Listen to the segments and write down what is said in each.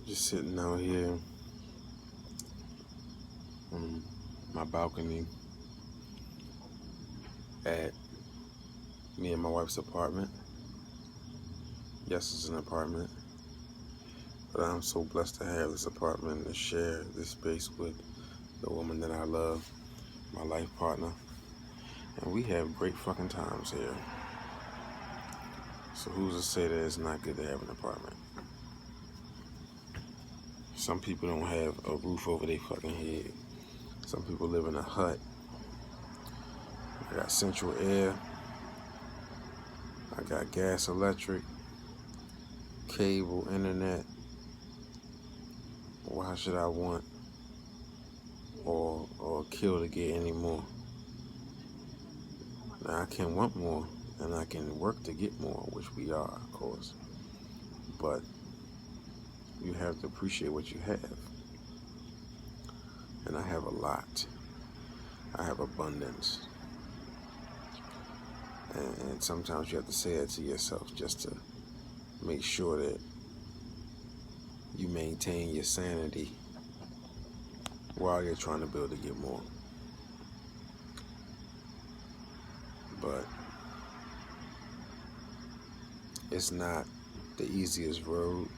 Just sitting out here on my balcony at me and my wife's apartment. Yes, it's an apartment, but I'm so blessed to have this apartment and share this space with the woman that I love, my life partner, and we have great fucking times here. So who's to say that it's not good to have an apartment? Some people don't have a roof over their fucking head. Some people live in a hut. I got central air. I got gas, electric, cable, internet. Why should I want or kill to get any more? Now I can want more and I can work to get more, which we are, of course. But you have to appreciate what you have. And I have a lot. I have abundance. And sometimes you have to say that to yourself just to make sure that you maintain your sanity while you're trying to build to get more. But it's not the easiest road.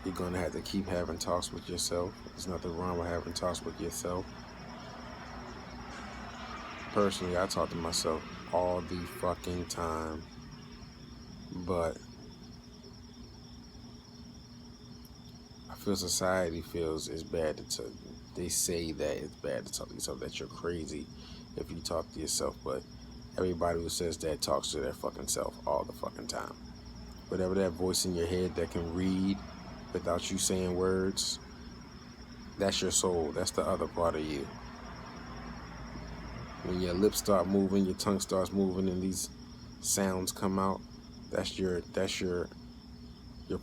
You're going to have to keep having talks with yourself. There's nothing wrong with having talks with yourself. Personally, I talk to myself all the fucking time. But I feel society feels it's bad to talk. They say that it's bad to talk to yourself, that you're crazy if you talk to yourself. But everybody who says that talks to their fucking self all the fucking time. Whatever that voice in your head that can read without you saying words, that's your soul. That's the other part of you. When your lips start moving, your tongue starts moving, and these sounds come out, that's your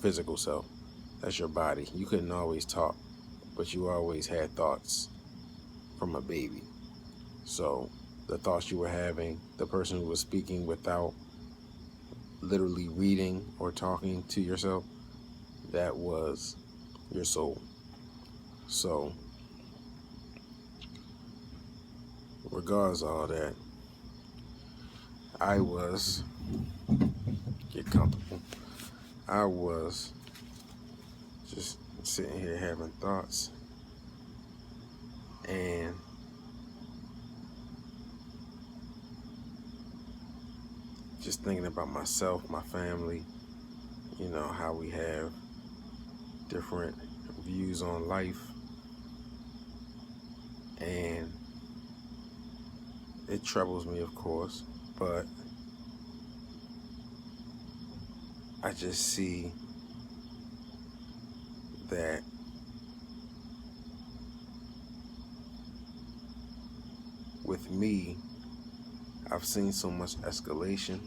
physical self. That's your body. You couldn't always talk, but you always had thoughts from a baby. So the thoughts you were having, the person who was speaking without literally reading or talking to yourself, that was your soul. So regardless of all that, I was, get comfortable, I was just sitting here having thoughts and just thinking about myself, my family, you know, how we have different views on life. And it troubles me, of course, but I just see that with me, I've seen so much escalation.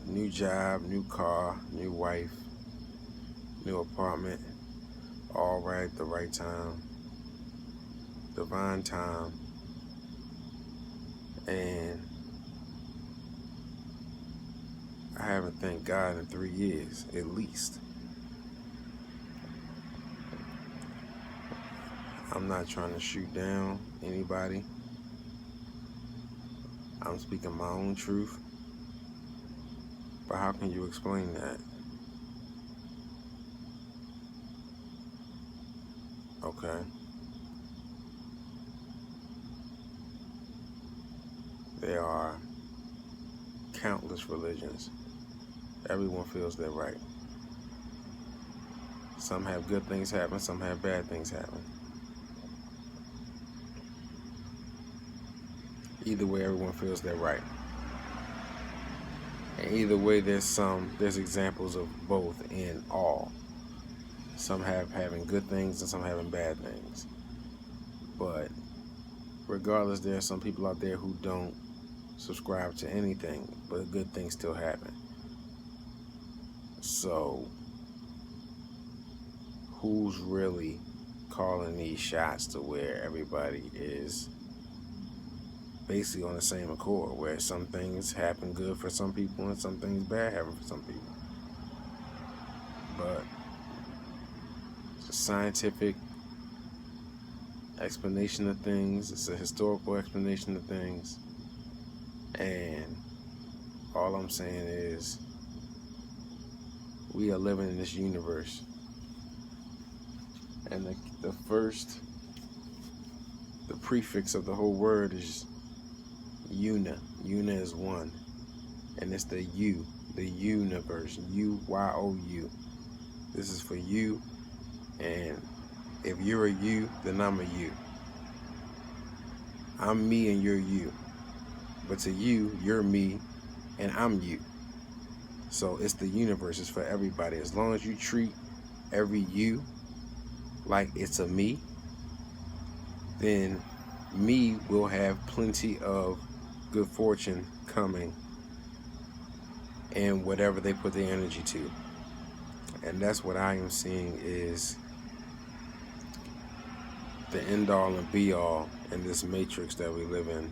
New job, new car, new wife, new apartment, all right at the right time, divine time. And I haven't thanked God in 3 years, at least. I'm not trying to shoot down anybody. I'm speaking my own truth. But how can you explain that? Okay. There are countless religions. Everyone feels they're right. Some have good things happen, some have bad things happen. Either way, everyone feels they're right. And either way, there's examples of both in all. Some having good things and some having bad things. But regardless, there are some people out there who don't subscribe to anything, but good things still happen. So who's really calling these shots to where everybody is basically on the same accord, where some things happen good for some people and some things bad happen for some people. But it's a scientific explanation of things. It's a historical explanation of things. And all I'm saying is we are living in this universe. And the prefix of the whole word is una. Una is one. And it's the U, the universe. U-Y-O-U. This is for you. And if you're a you, then I'm a you. I'm me and you're you. But to you, you're me and I'm you. So it's the universe. It's for everybody. As long as you treat every you like it's a me, then me will have plenty of good fortune coming and whatever they put their energy to. And that's what I am seeing is the end all and be all in this matrix that we live in.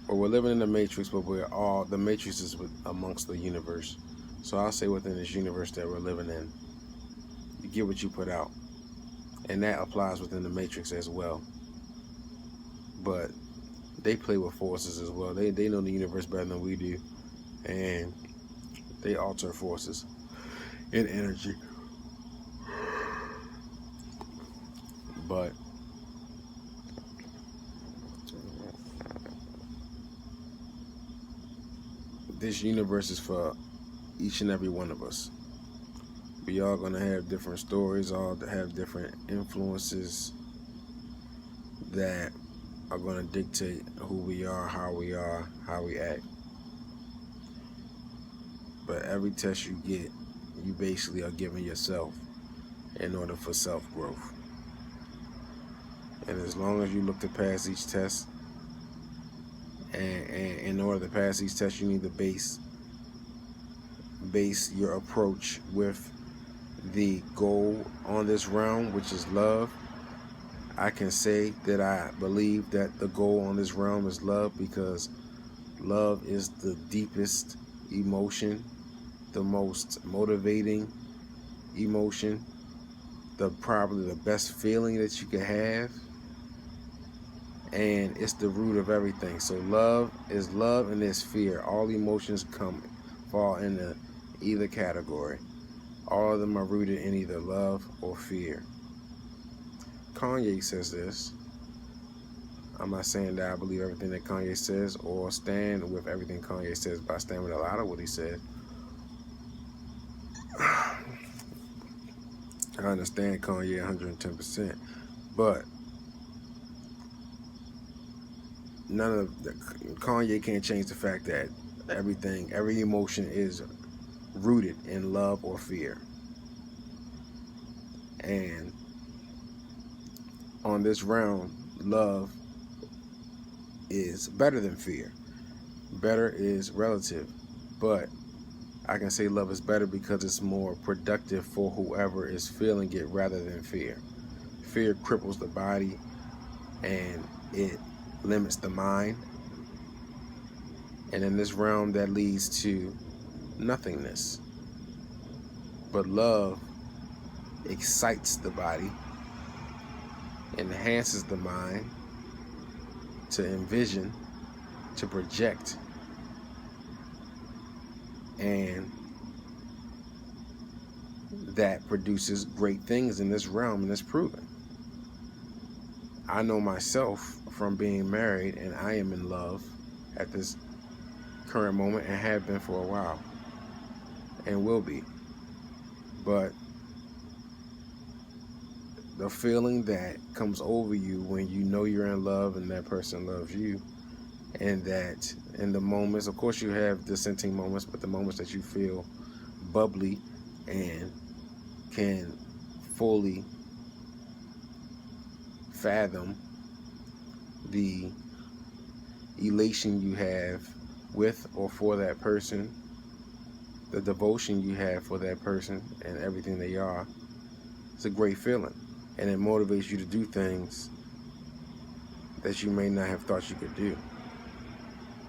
Or we're living in the matrix, but the matrix is amongst the universe. So I'll say within this universe that we're living in, you get what you put out. And that applies within the matrix as well. But they play with forces as well. They know the universe better than we do. And they alter forces in energy. But this universe is for each and every one of us. We all gonna have different stories, all have different influences that are gonna dictate who we are, how we act. But every test you get, you basically are giving yourself in order for self-growth. And as long as you look to pass each test, and in order to pass each test, you need to base your approach with the goal on this realm, which is love. I can say that I believe that the goal on this realm is love, because love is the deepest emotion, the most motivating emotion, probably the best feeling that you can have, and it's the root of everything. So love is love and there's fear. All emotions fall into either category. All of them are rooted in either love or fear. Kanye says this. I'm not saying that I believe everything that Kanye says or stand with everything Kanye says, but I stand with a lot of what he said. I understand Kanye 110%, but Kanye can't change the fact that every emotion is rooted in love or fear. And on this round, love is better than fear. Better is relative, but I can say love is better because it's more productive for whoever is feeling it rather than fear. Fear cripples the body and it limits the mind. And in this realm, that leads to nothingness. But love excites the body, enhances the mind to envision, to project, and that produces great things in this realm, and it's proven. I know myself from being married, and I am in love at this current moment and have been for a while and will be. But the feeling that comes over you when you know you're in love and that person loves you, and that in the moments, of course you have dissenting moments, but the moments that you feel bubbly and can fully fathom the elation you have with or for that person, the devotion you have for that person and everything they are, it's a great feeling. And it motivates you to do things that you may not have thought you could do.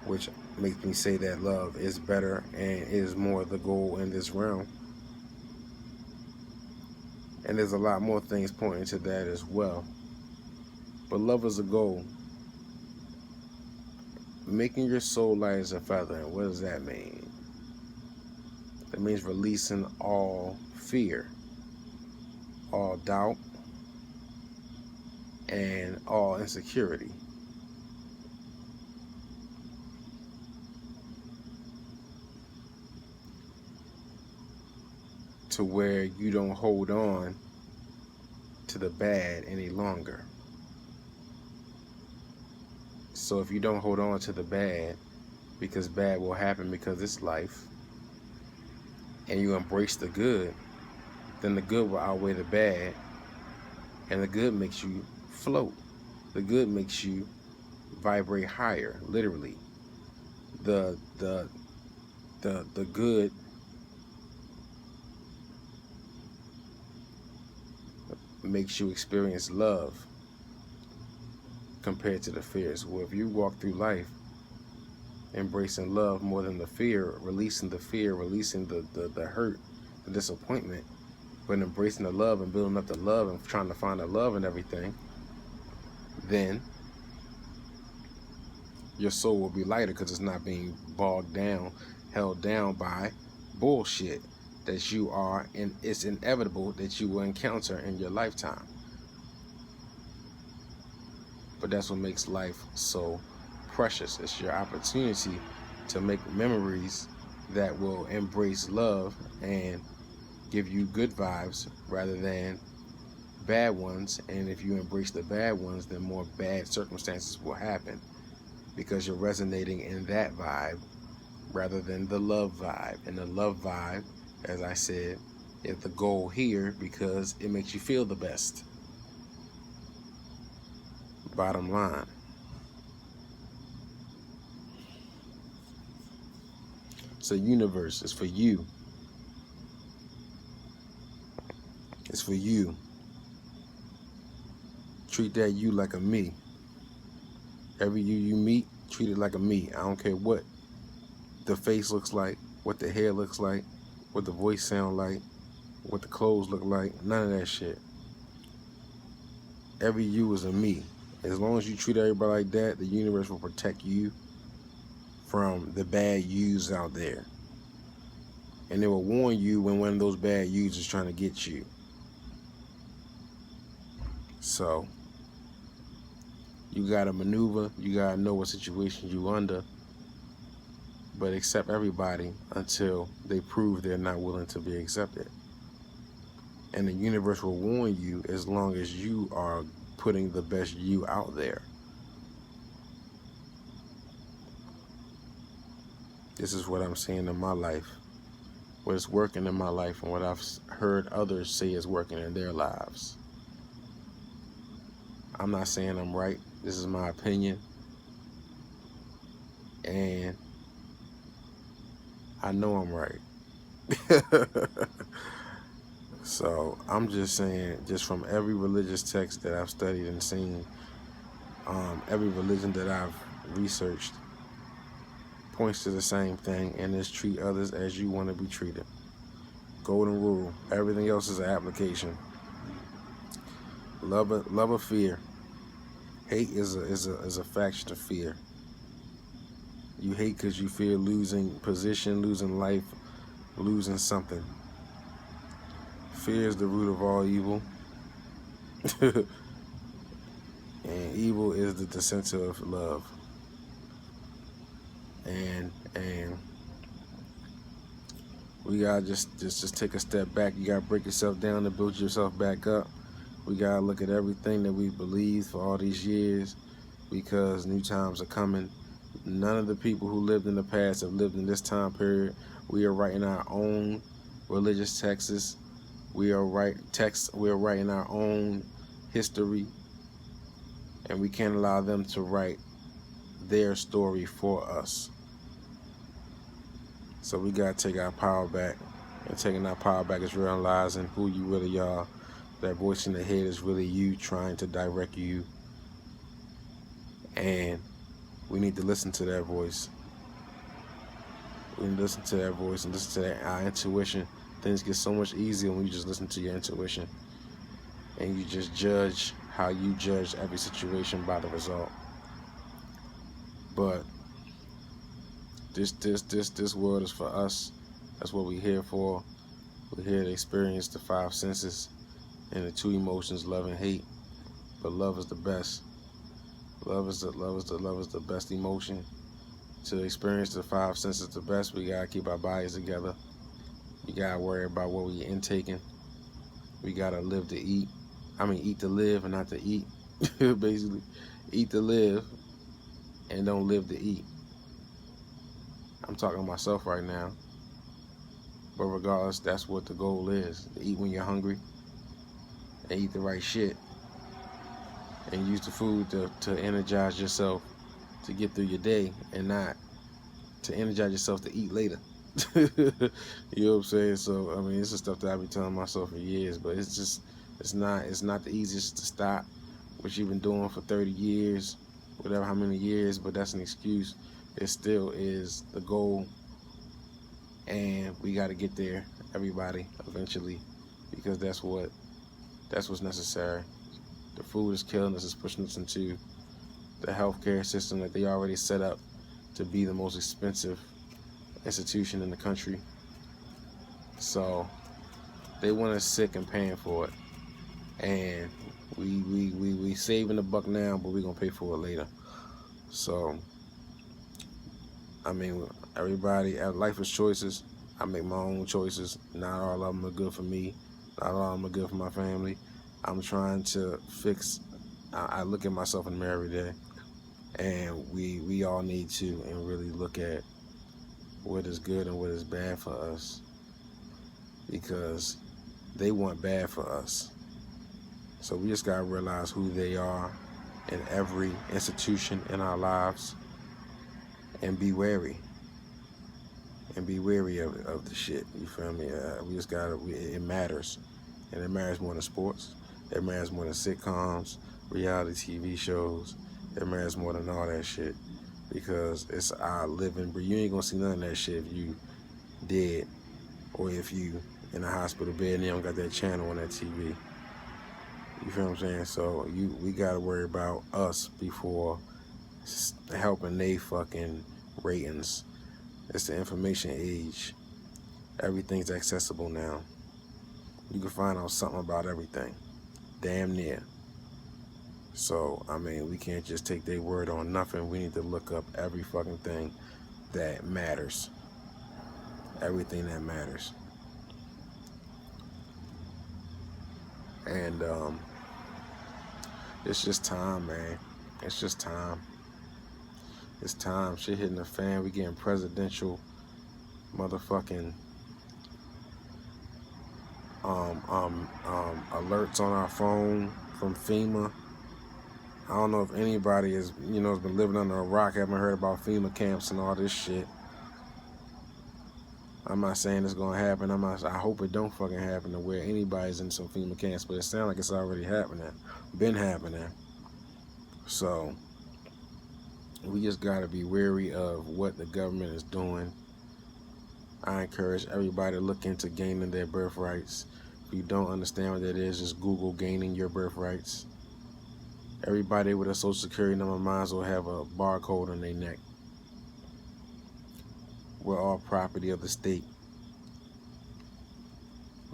which makes me say that love is better and is more the goal in this realm. And there's a lot more things pointing to that as well. But love is a goal. Making your soul light as a feather. And what does that mean? That means releasing all fear, all doubt, and all insecurity. To where you don't hold on to the bad any longer. So if you don't hold on to the bad, because bad will happen because it's life, and you embrace the good, then the good will outweigh the bad, and the good makes you float. The good makes you vibrate higher, literally. The good makes you experience love compared to the fears. Well, if you walk through life embracing love more than the fear, releasing the hurt, the disappointment, but embracing the love and building up the love and trying to find the love and everything, then your soul will be lighter because it's not being bogged down, held down by bullshit that you are, and it's inevitable that you will encounter in your lifetime. But that's what makes life so precious. It's your opportunity to make memories that will embrace love and give you good vibes rather than bad ones. And if you embrace the bad ones, then more bad circumstances will happen because you're resonating in that vibe rather than the love vibe. And the love vibe, as I said, is the goal here because it makes you feel the best. Bottom line. So universe is for you. It's for you. Treat that you like a me. Every you meet, treat it like a me. I don't care what the face looks like, what the hair looks like, what the voice sound like, what the clothes look like. None of that shit. Every you is a me. As long as you treat everybody like that, the universe will protect you from the bad yous out there. And it will warn you when one of those bad yous is trying to get you. So, you gotta maneuver, you gotta know what situation you under, but accept everybody until they prove they're not willing to be accepted. And the universe will warn you as long as you are putting the best you out there. This is what I'm seeing in my life, what is working in my life, and what I've heard others say is working in their lives. I'm not saying I'm right. This is my opinion. And I know I'm right. So I'm just saying, just from every religious text that I've studied and seen, every religion that I've researched points to the same thing, and is treat others as you want to be treated. Golden rule. Everything else is an application. Love or fear. Hate is a faction of fear. You hate because you fear losing position, losing life, losing something. Fear is the root of all evil. And evil is the dissenter of love. And we gotta just take a step back. You gotta break yourself down to build yourself back up. We gotta look at everything that we believed for all these years, because new times are coming. None of the people who lived in the past have lived in this time period. We are writing our own religious texts. We are writing our own history, and we can't allow them to write their story for us. So we gotta take our power back, and taking our power back is realizing who you really are. That voice in the head is really you trying to direct you, and we need to listen to that voice. When you listen to that voice and listen to that intuition, things get so much easier when you just listen to your intuition and you just judge how you judge every situation by the result. But this world is for us. That's what we're here for. We're here to experience the five senses and the two emotions, love and hate. But love is the best. Love is the best emotion. To experience the five senses the best, we gotta keep our bodies together. We gotta worry about what we intaking. We gotta live to eat. Eat to live and not to eat. Basically, eat to live and don't live to eat. I'm talking to myself right now. But regardless, that's what the goal is. To eat when you're hungry and eat the right shit. And use the food to energize yourself to get through your day and not to energize yourself to eat later. You know what I'm saying? So, this is stuff that I've been telling myself for years, but it's not the easiest to stop, which you've been doing for 30 years, whatever, how many years, but that's an excuse. It still is the goal, and we got to get there, everybody, eventually, because that's what's necessary. The food is killing us. It's pushing us into the healthcare system that they already set up to be the most expensive institution in the country. So they want us sick and paying for it, and we saving the buck now, but we're gonna pay for it later. So everybody, life is choices. I make my own choices. Not all of them are good for me. Not all of them are good for my family. I'm trying to fix. I look at myself in the mirror every day, and we all need to and really look at what is good and what is bad for us, because they want bad for us. So we just gotta realize who they are in every institution in our lives, and be wary. And be wary of the shit. You feel me? We just gotta. It matters, and it matters more than sports. It matters more than sitcoms, reality TV shows. It matters more than all that shit, because it's our living. But you ain't gonna see none of that shit if you dead, or if you in a hospital bed and you don't got that channel on that TV. You feel what I'm saying? So we gotta worry about us before helping they fucking ratings. It's the information age. Everything's accessible now. You can find out something about everything, damn near. So we can't just take their word on nothing. We need to look up every fucking thing that matters. Everything that matters. And it's just time, man. It's just time. It's time. Shit hitting the fan. We getting presidential motherfucking alerts on our phone from FEMA. I don't know if anybody has been living under a rock, haven't heard about FEMA camps and all this shit. I'm not saying it's gonna happen. I hope it don't fucking happen to where anybody's in some FEMA camps, but it sounds like it's already happening. Been happening. So we just gotta be wary of what the government is doing. I encourage everybody to look into gaining their birthrights. If you don't understand what that is, just Google gaining your birthrights. Everybody with a social security number might as well have a barcode on their neck. We're all property of the state.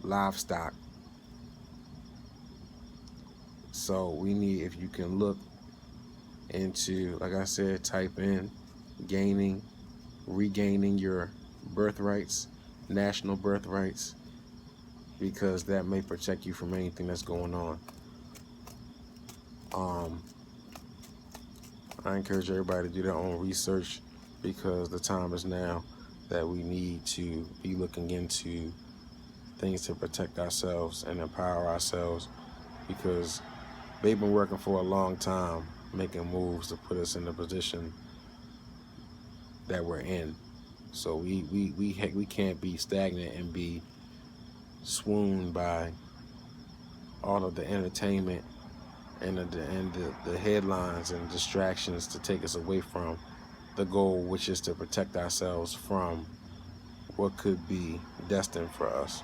Livestock. So we need, if you can look into, like I said, type in regaining your birthrights, national birthrights, because that may protect you from anything that's going on. I encourage everybody to do their own research, because the time is now that we need to be looking into things to protect ourselves and empower ourselves, because they've been working for a long time, making moves to put us in the position that we're in. So we can't be stagnant and be swooned by all of the entertainment and the headlines and distractions to take us away from the goal, which is to protect ourselves from what could be destined for us,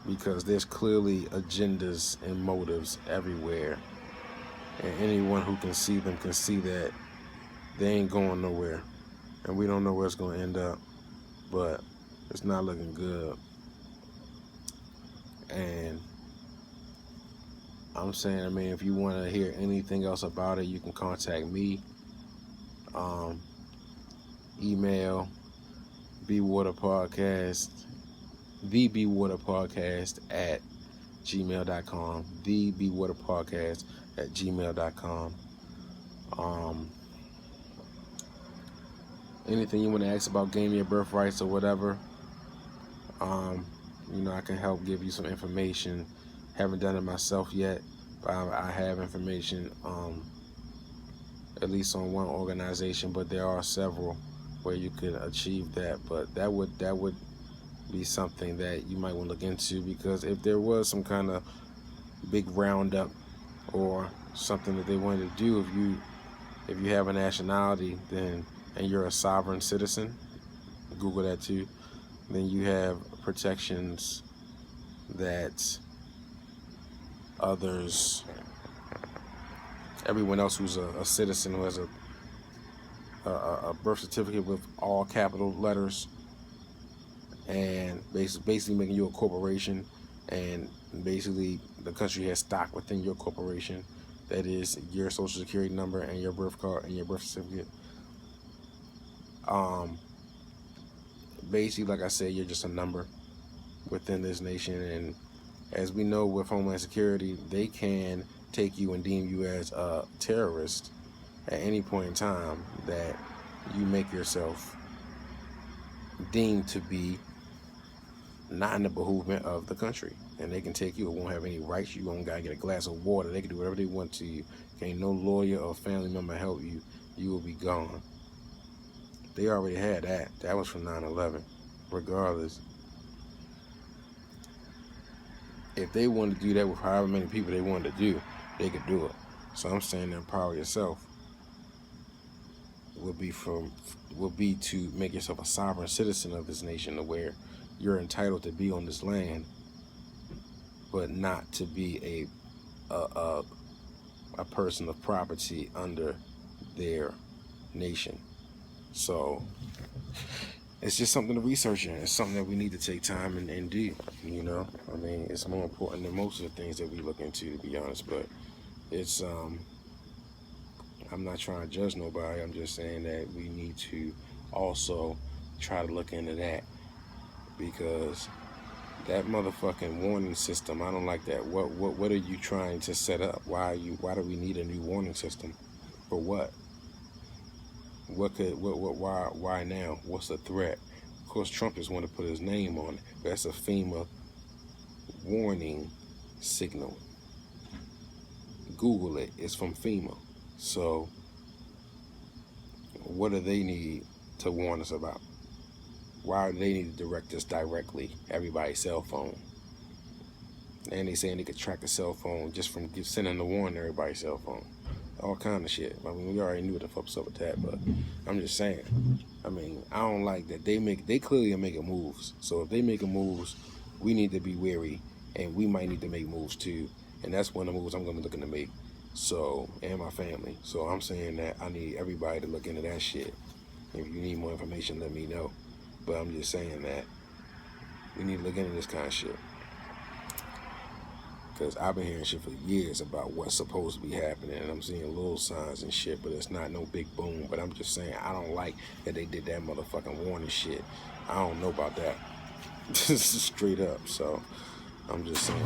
because there's clearly agendas and motives everywhere, and anyone who can see them can see that they ain't going nowhere, and we don't know where it's going to end up, but it's not looking good. And I'm saying, I mean, if you want to hear anything else about it, you can contact me. Email B-4ReaLL the B-4ReaLL at gmail.com, the B-4ReaLL at gmail.com. Anything you want to ask about Game Your Birthrights or whatever, you know, I can help give you some information. Haven't done it myself yet, but I have information, at least on one organization, but there are several where you could achieve that. But that would be something that you might want to look into, because if there was some kind of big roundup or something that they wanted to do, if you have a nationality, then, and you're a sovereign citizen, Google that too, then you have protections that everyone else who's a citizen, who has a birth certificate with all capital letters, and basically making you a corporation, and basically the country has stock within your corporation, that is your social security number and your birth card and your birth certificate. Basically, like I said, you're just a number within this nation, and as we know with Homeland Security, they can take you and deem you as a terrorist at any point in time that you make yourself deemed to be not in the behoovement of the country, and they can take you. It won't have any rights. You don't gotta get a glass of water. They can do whatever they want to you. Can't no lawyer or family member help you. You will be gone. They already had that. That was from 9/11. Regardless, if they wanted to do that with however many people they wanted to do, they could do it. So I'm saying that empower yourself would be to make yourself a sovereign citizen of this nation, to where you're entitled to be on this land, but not to be a person of property under their nation. So it's just something to research in. It's something that we need to take time and do, you know. I mean, it's more important than most of the things that we look into, to be honest. But it's I'm not trying to judge nobody. I'm just saying that we need to also try to look into that, because that motherfucking warning system, I don't like that. What are you trying to set up? Why do we need a new warning system? For what? Why now? What's the threat? Of course, Trump just want to put his name on it. That's a FEMA warning signal. Google it. It's from FEMA. So, what do they need to warn us about? Why do they need to direct us directly? Everybody's cell phone. And they saying they could track a cell phone just from sending the warning to everybody's cell phone. All kind of shit. I mean, we already knew what the fuck's up with that, but I'm just saying. I mean, I don't like that they clearly are making moves. So if they making moves, we need to be wary, and we might need to make moves too. And that's one of the moves I'm gonna be looking to make. So, and my family. So I'm saying that I need everybody to look into that shit. If you need more information, let me know. But I'm just saying that we need to look into this kind of shit. Because I've been hearing shit for years about what's supposed to be happening, and I'm seeing little signs and shit, but it's not no big boom. But I'm just saying, I don't like that they did that motherfucking warning shit. I don't know about that. Straight up. So I'm just saying.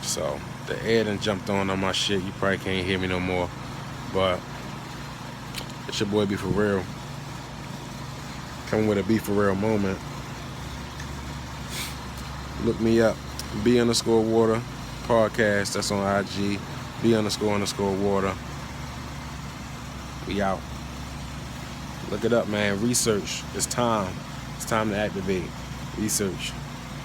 So the air done jumped on my shit. You probably can't hear me no more, but it's your boy B-4ReaLL. Coming with a B-4ReaLL moment. Look me up, B_water podcast. That's on IG. B_water. We out. Look it up, man. Research. It's time. It's time to activate. Research.